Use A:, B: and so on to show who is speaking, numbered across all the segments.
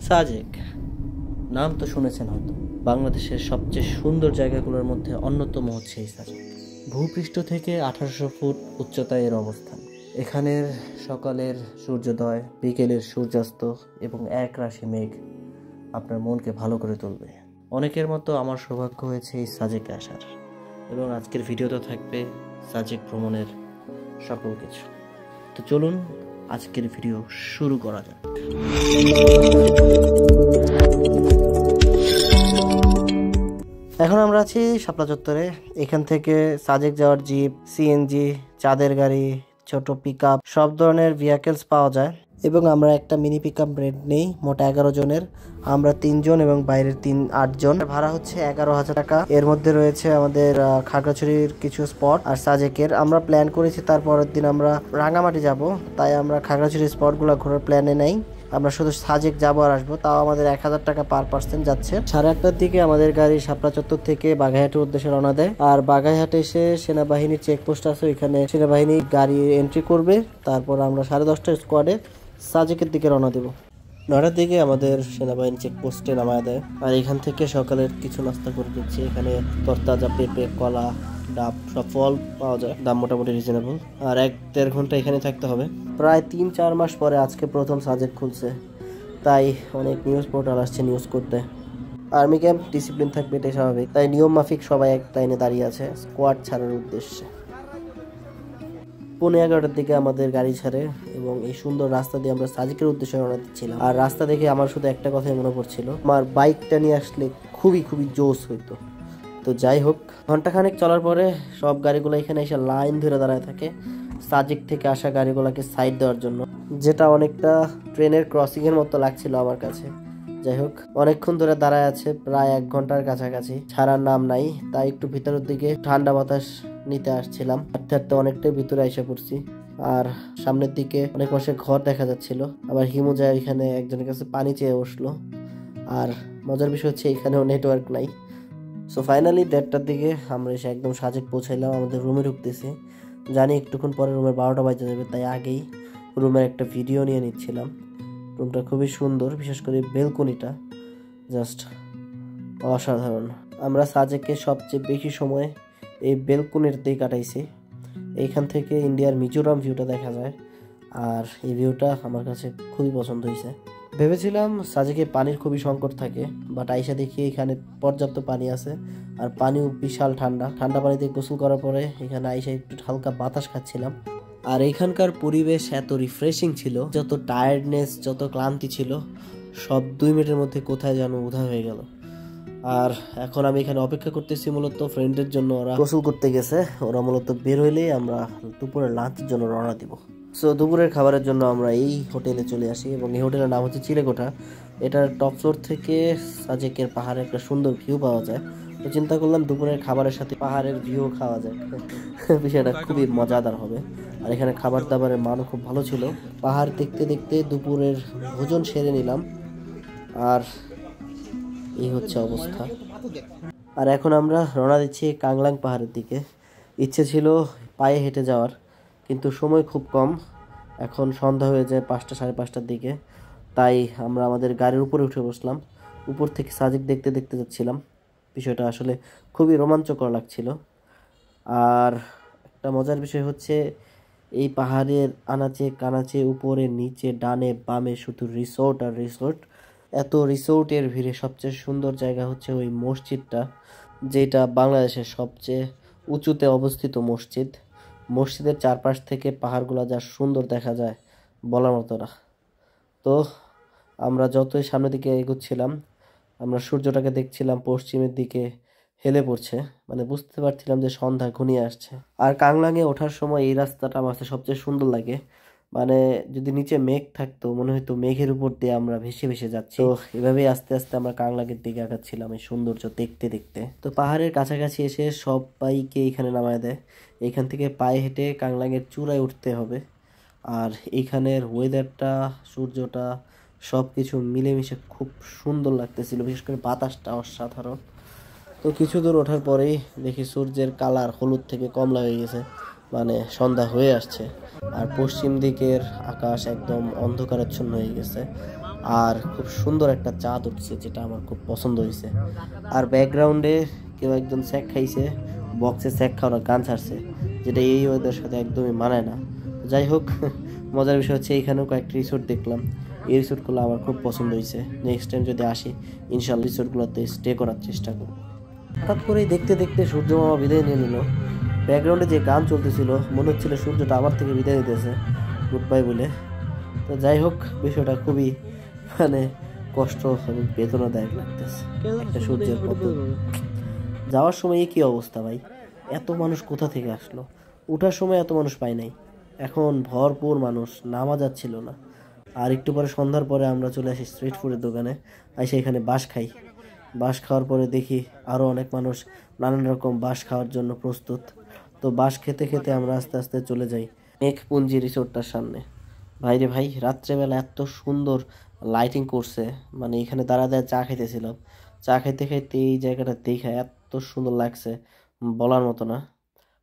A: সাজেক নাম তো শুনেছেন হয়তো। বাংলাদেশের সবচেয়ে সুন্দর জায়গাগুলোর মধ্যে অন্যতম হচ্ছে এই সাজেক। ভূপৃষ্ঠ থেকে 1800 ফুট উচ্চতায় এর অবস্থান। এখানের সকালের সূর্যোদয়, বিকেলের সূর্যাস্ত এবং এক রাশি মেঘ আপনার মনকে ভালো করে তুলবে। অনেকের মতো আমার সৌভাগ্য হয়েছে এই সাজেকে আসার, এবং আজকের ভিডিওতে থাকবে সাজেক ভ্রমণের সকল কিছু। তো চলুন আজকের ভিডিও শুরু করা যাক। এখন আমরা আছি শাপলা চত্বরে। এখান থেকে সাজেক যাওয়ার জিপ, সিএনজি, চাঁদের গাড়ি, ছোট পিকআপ সব ধরনের ভেহিকলস পাওয়া যায়। এবং আমরা একটা মিনি পিকআপ রেন্ট নেই, মোট 11 জনের। আমরা 3 জন এবং বাইরের 8 জন। ভাড়া হচ্ছে 11,000 টাকা। এর মধ্যে রয়েছে আমাদের খাগড়াছড়ির কিছু স্পট আর সাজেকের। আমরা প্ল্যান করেছি তারপরের দিন আমরা রাঙামাটি যাব, তাই আমরা খাগড়াছড়ির স্পটগুলো ঘোরার প্ল্যানে নেই। আমরা শুধু সাজেক যাবো আর আসবো, তাও আমাদের 1000 টাকা পার পার্সন যাচ্ছে। 8:30টার দিকে আমাদের গাড়ি শাপলা চত্বর থেকে বাগাইহাটের উদ্দেশ্যে রওনা দেয়। আর বাগাইহাটে এসে সেনাবাহিনীর চেকপোস্ট আছে, ওইখানে সেনাবাহিনী গাড়ি এন্ট্রি করবে। তারপর আমরা 10:30টার স্কোয়াডে সাজেকের দিকে রওনা দেব। 9টার দিকে আমাদের সেনাবাহিনী চেকপোস্টে নামায় দেয়। আর এখান থেকে সকালের কিছু নাস্তা করে দিচ্ছি। এখানে তরতাজা পেঁপে, কলা, ডাব সব ফল পাওয়া যায়, দাম মোটামুটি রিজনেবল। আর 1-1.5 ঘন্টা এখানে থাকতে হবে। প্রায় 3-4 মাস পরে আজকে প্রথম সাজেক খুলছে, তাই অনেক নিউজ পোর্টাল আসছে নিউজ করতে। আর্মি ক্যাম্প, ডিসিপ্লিন থাকবে, এটাই স্বাভাবিক। তাই নিয়ম মাফিক সবাই এক লাইনে দাঁড়িয়ে আছে স্কোয়াড ছাড়ার উদ্দেশ্যে। 11:15টার দিকে আমাদের গাড়ি ছাড়ে এবং এই সুন্দর রাস্তা দিয়ে আমরা সাজেকের উদ্দেশ্যে রওনা দিচ্ছিলাম। আর রাস্তা দেখে আমার শুধু একটা কথাই মনে পড়ছিল, আমার বাইকটা নিয়ে আসলে খুবই জোশ হইতো। তো যাই হোক, ঘন্টাখানেক চলার পরে সব গাড়িগুলো এখানে এসে লাইন ধরে দাঁড়ায় থাকে সাজেক থেকে আসা গাড়িগুলোকে সাইড দেওয়ার জন্য, যেটা অনেকটা ট্রেনের ক্রসিং এর মতো লাগছিল আমার কাছে। যাই হোক, অনেকক্ষণ ধরে দাঁড়ায় আছে, প্রায় 1 ঘন্টার কাছাকাছি, ছাড়ার নাম নাই। তাই একটু ভিতরের দিকে ঠান্ডা বাতাস নিতে আসছিলাম। হাঁটতে হাঁটতে অনেকটাই ভিতরে এসে পড়ছি। আর সামনের দিকে অনেক মানুষের ঘর দেখা যাচ্ছিল। আবার হিমু যায় এখানে একজনের কাছে পানি চেয়ে বসলো। আর মজার বিষয় হচ্ছে এখানেও নেটওয়ার্ক নাই। সো ফাইনালি 1:30টার দিকে আমরা এসে একদম সাজেক পৌঁছাইলাম। আমাদের রুমে ঢুকতেছি, জানি একটুক্ষণ পরে রুমের 12টা বাজে যাবে, তাই আগেই রুমের একটা ভিডিও নিয়ে নিচ্ছিলাম। রুমটা খুবই সুন্দর, বিশেষ করে বেলকনিটা জাস্ট অসাধারণ। আমরা সাজেকে সবচেয়ে বেশি সময় এই বেলকনির দিয়ে কাটাইছি। এইখান থেকে ইন্ডিয়ার মিজোরাম ভিউটা দেখা যায়, আর এই ভিউটা আমার কাছে খুবই পছন্দ হয়েছে। ভেবেছিলাম সাজেকে পানির খুবই সংকট থাকে, বাট আইসা দেখি এখানে পর্যাপ্ত পানি আছে, আর পানিও বিশাল ঠান্ডা। ঠান্ডা পানিতে গোসল করার পরে এখানে আইসা একটু হালকা বাতাস খাচ্ছিলাম। আর এখানকার পরিবেশ এত রিফ্রেশিং ছিল, যত টায়ার্ডনেস, যত ক্লান্তি ছিল সব 2 মিনিটের মধ্যে কোথায় যেন উধাও হয়ে গেল। আর এখন আমি এখানে অপেক্ষা করতেছি মূলত ফ্রেন্ডের জন্য। ওরা গোসল করতে গেছে, ওরা মূলত বের হইলেই আমরা দুপুরের লাঞ্চের জন্য রওনা দিব। সো দুপুরের খাবারের জন্য আমরা এই হোটেলে চলে আসি, এবং এই হোটেলের নাম হচ্ছে চিলেকোঠা। এটার টপ ফ্লোর থেকে সাজেকের পাহাড়ে একটা সুন্দর ভিউ পাওয়া যায়। তো চিন্তা করলাম দুপুরের খাবারের সাথে পাহাড়ের ভিউ খাওয়া যায়, বিষয়টা খুবই মজাদার হবে। আর এখানে খাবার দাবারের মানও খুব ভালো ছিল। পাহাড় দেখতে দেখতে দুপুরের ভোজন সেরে নিলাম, আর এই হচ্ছে অবস্থা। আর এখন আমরা রওনা দিচ্ছি কাংলাং পাহাড়ের দিকে। ইচ্ছে ছিল পায়ে হেঁটে যাওয়ার, কিন্তু সময় খুব কম। এখন সন্ধ্যা হয়ে যায় 5টা, 5:30টার দিকে। তাই আমরা আমাদের গাড়ির উপরে উঠে বসলাম। উপর থেকে সাজেক দেখতে দেখতে যাচ্ছিলাম। বিষয়টা আসলে খুবই রোমাঞ্চকর লাগছিল। আর একটা মজার বিষয় হচ্ছে, এই পাহাড়ের আনাচে কানাচে, উপরে নিচে, ডানে বামে শুধু রিসোর্ট আর রিসোর্ট। এত রিসোর্টের ভিড়ে সবচেয়ে সুন্দর জায়গা হচ্ছে ওই মসজিদটা, যেটা বাংলাদেশের সবচেয়ে উঁচুতে অবস্থিত মসজিদ। মসজিদের চারপাশ থেকে পাহাড়গুলো যা সুন্দর দেখা যায় বলার মতো না। তো আমরা যতই সামনের দিকে এগোচ্ছিলাম, আমরা সূর্যটাকে দেখছিলাম পশ্চিমের দিকে হেলে পড়ছে, মানে বুঝতে পারছিলাম যে সন্ধ্যা ঘনিয়ে আসছে। আর কাংলাংয়ে ওঠার সময় এই রাস্তাটা আমার কাছে সবচেয়ে সুন্দর লাগে। মানে যদি নিচে মেঘ থাকতো, মনে হয়তো মেঘের উপর দিয়ে আমরা ভেসে ভেসে যাচ্ছি। তো এভাবেই আস্তে আস্তে আমরা কাংলাংয়ের দিকে আগাচ্ছিলাম এই সৌন্দর্য দেখতে দেখতে। তো পাহাড়ের কাছাকাছি এসে সবাইকে এখানে নামায় দেয়। এখান থেকে পায়ে হেঁটে কাংলাংয়ের চূড়ায় উঠতে হবে। আর এইখানের ওয়েদারটা, সূর্যটা সব কিছু মিলেমিশে খুব সুন্দর লাগতেছিল, বিশেষ করে বাতাসটা অসাধারণ। তো কিছু দূর ওঠার পরেই দেখি সূর্যের কালার হলুদ থেকে কমলা হয়ে গেছে, মানে সন্ধ্যা হয়ে আসছে। আর পশ্চিম দিকের আকাশ একদম অন্ধকারাচ্ছন্ন হয়ে গেছে। আর খুব সুন্দর একটা চাঁদ উঠছে, যেটা আমার খুব পছন্দ হয়েছে। আর ব্যাকগ্রাউন্ডে কেউ একজন স্যাক খাইছে, বক্সে স্যাক খাওয়ার গান ছাড়ছে, যেটা এই ওয়েদার সাথে একদমই মানায় না। যাই হোক, মজার বিষয় হচ্ছে এখানেও কয়েকটি রিসোর্ট দেখলাম। এই রিসোর্টগুলো আমার খুব পছন্দ হয়েছে। নেক্সট টাইম যদি আসি ইনশাল্লাহ রিসোর্টগুলোতে স্টে করার চেষ্টা করব। হঠাৎ করেই দেখতে দেখতে সূর্য মামা বিদায় নিয়ে নিল। ব্যাকগ্রাউন্ডে যে গান চলতেছিল মনে হচ্ছিল সূর্যটা আমার থেকে বিদায় নিতেছে গুড বাই বলে। তো যাই হোক, বিষয়টা খুবই মানে কষ্ট এবং বেদনাদায়ক লাগতেছে। একটা সূর্যের পতন যাওয়ার সময় কি অবস্থা ভাই, এত মানুষ কোথা থেকে আসলো? ওঠার সময় এত মানুষ পাই নাই, এখন ভরপুর মানুষ, নামা যাচ্ছিল না। আর একটু পরে সন্ধ্যার পরে আমরা চলে আসি স্ট্রিট ফুডের দোকানে, এসে এখানে বাঁশ খাই। বাঁশ খাওয়ার পরে দেখি আরও অনেক মানুষ নানান রকম বাঁশ খাওয়ার জন্য প্রস্তুত। তো বাঁশ খেতে খেতে আমরা আস্তে আস্তে চলে যাই মেঘপুঞ্জি রিসোর্টটার সামনে। ভাইরে ভাই, রাত্রেবেলা এত সুন্দর লাইটিং করছে, মানে এখানে দাঁড়া দাঁড়া চা খাইতেছিলাম। চা খাইতে খাইতে এই জায়গাটা দেখে এত সুন্দর লাগছে, বলার মতো না।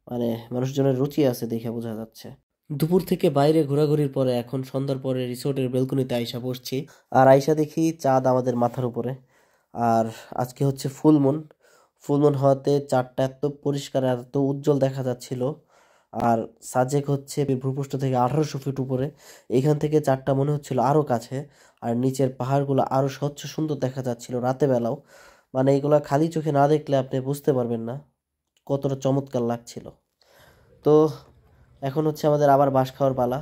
A: মানে মানুষজনের রুচি আছে দেখে বোঝা যাচ্ছে। দুপুর থেকে বাইরে ঘোরাঘুরির পরে এখন সন্ধ্যার পরে রিসোর্টের বেলকনিতে আইসা বসছি। আর আইসা দেখি চাঁদ আমাদের মাথার উপরে। আর আজকে হচ্ছে ফুল মুন। ফুল মুন হওয়াতে চাঁদটা এত পরিষ্কার আর এত উজ্জ্বল দেখা যাচ্ছিল। আর সাজেক হচ্ছে ভূপৃষ্ঠ থেকে 1800 ফিট উপরে। এখান থেকে চাঁদটা মনে হচ্ছিল আরো কাছে। আর নিচের পাহাড়গুলো আরো স্বচ্ছ সুন্দর দেখা যাচ্ছিল রাতে বেলাও। মানে এগুলা খালি চোখে না দেখলে আপনি বুঝতে পারবেন না কতটা চমৎকার লাগছিল। তো এখন হচ্ছে আমাদের আবার বাঁশ খাওয়ার পালা।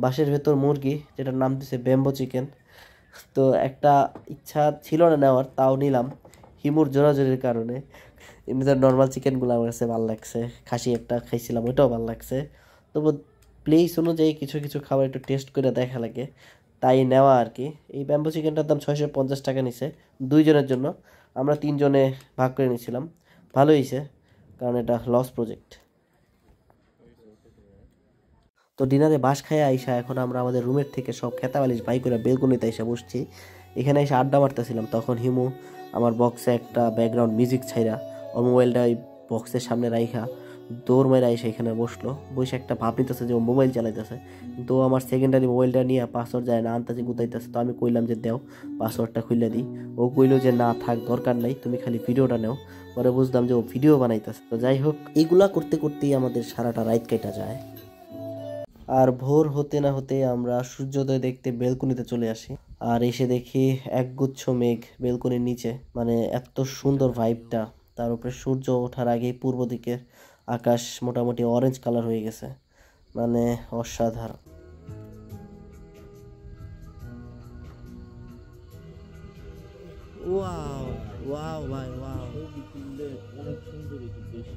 A: বাঁশের ভেতর মুরগি, যেটার নাম দিছে বেম্বো চিকেন। তো একটা ইচ্ছা ছিল না নেওয়ার, তাও নিলাম হিমুর জোরাজোরির কারণে। এমনিতে নর্মাল চিকেনগুলো আমার কাছে ভালো লাগছে, খাসি একটা খাইছিলাম ওইটাও ভালো লাগছে। তবু প্লেস অনুযায়ী কিছু কিছু খাবার একটু টেস্ট করে দেখা লাগে, তাই নেওয়া আর কি। এই ব্যাম্বো চিকেনটার দাম 650 টাকা নিছে দুইজনের জন্য। আমরা তিনজনে ভাগ করে নিয়েছিলাম, ভালো হয়েছে কারণ এটা লস প্রজেক্ট। তো ডিনারে বাঁশ খাইয়া আইসা এখন আমরা আমাদের রুমের থেকে সব খেতা বালিশ বাই করে বেলকনিতে এসে বসছি। এখানে এসে আড্ডা মারতেছিলাম, তখন হিমু আমার বক্সে একটা ব্যাকগ্রাউন্ড মিউজিক ছাইরা ওর মোবাইলটা ওই বক্সের সামনে রাইখা দৌড় মেরে এসে এখানে বসলো। বসে একটা ভাব নিতেছে যে ও মোবাইল চালাইতেছে, কিন্তু ও আমার সেকেন্ডারি মোবাইলটা নিয়ে পাসওয়ার্ড যায় না আনতাছে গুতাইতেছে। তো আমি কইলাম যে দেও পাসওয়ার্ডটা খুলে দিই। ও কইলো যে না থাক, দরকার নাই, তুমি খালি ভিডিওটা নেও। পরে বুঝলাম যে ও ভিডিও বানাইতেছে। তো যাই হোক, এইগুলা করতে করতেই আমাদের সারাটা রাত কেটে যায়। আর ভোর হতে না হতে আমরা সূর্যোদয় দেখতে বেলকনিতে চলে আসি। আর এসে দেখি একগুচ্ছ মেঘ বেলকনির নিচে, মানে এত সুন্দর ভাইবটা। তার উপরে সূর্য ওঠার আগেই পূর্ব দিকের আকাশ মোটামুটি অরেঞ্জ কালার হয়ে গেছে, মানে অসাধারণ। ওয়াও ওয়াও ভাই ওয়াও, অনেক সুন্দর এই দেশ।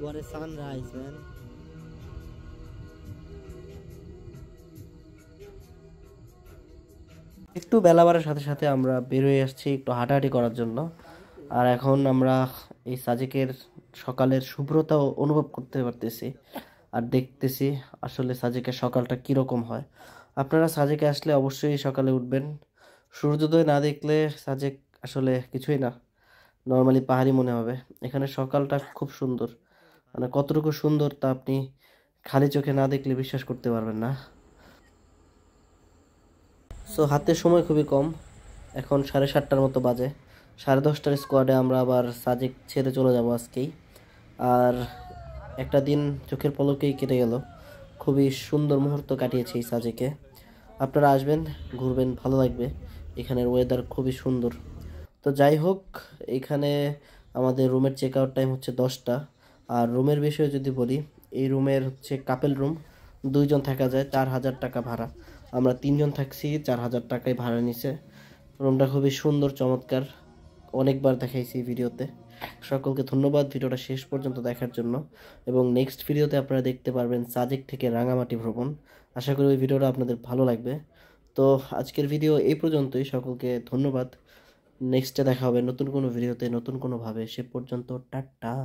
A: What a sunrise, man. একটু বেলা বাড়ার সাথে সাথে আমরা বের হয়ে আসছি একটু হাঁটাহাঁটি করার জন্য। আর এখন আমরা এই সাজেকের সকালের শুভ্রতা অনুভব করতে পারতেছি আর দেখতেছি আসলে সাজেকের সকালটা কীরকম হয়। আপনারা সাজেকে আসলে অবশ্যই সকালে উঠবেন। সূর্যোদয় না দেখলে সাজেক আসলে কিছুই না, নর্মালি পাহাড়ি মনে হবে। এখানে সকালটা খুব সুন্দর, মানে কতটুকু সুন্দর তা আপনি খালি চোখে না দেখলে বিশ্বাস করতে পারবেন না। সো হাতে সময় খুবই কম, এখন 7:30টার মতো বাজে। 10:30টার স্কোয়াডে আমরা আবার সাজেক ছেড়ে চলে যাব আজকেই। আর একটা দিন চোখের পলকেই কেটে গেল, খুবই সুন্দর মুহূর্ত কাটিয়েছি এই সাজেকে। আপনারা আসবেন, ঘুরবেন, ভালো লাগবে। এখানের ওয়েদার খুবই সুন্দর। তো যাই হোক, এখানে আমাদের রুমের চেক আউট টাইম হচ্ছে 10টা। আর রুমের বিষয়ে যদি বলি, এই রুমের হচ্ছে কাপেল রুম, দুইজন থাকা যায়, 4000 টাকা ভাড়া। আমরা তিনজন থাকছি, 4000 টাকায় ভাড়া নিছে। রুমটা খুবই সুন্দর চমৎকার, অনেকবার দেখাইছি ভিডিওতে। সকলকে ধন্যবাদ ভিডিওটা শেষ পর্যন্ত দেখার জন্য। এবং নেক্সট ভিডিওতে আপনারা দেখতে পারবেন সাজেক থেকে রাঙামাটি ভ্রমণ। আশা করি ওই ভিডিওটা আপনাদের ভালো লাগবে। তো আজকের ভিডিও এই পর্যন্তই, সকলকে ধন্যবাদ। নেক্সটে দেখা হবে নতুন কোনো ভিডিওতে নতুন কোনোভাবে। সে পর্যন্ত টাটা।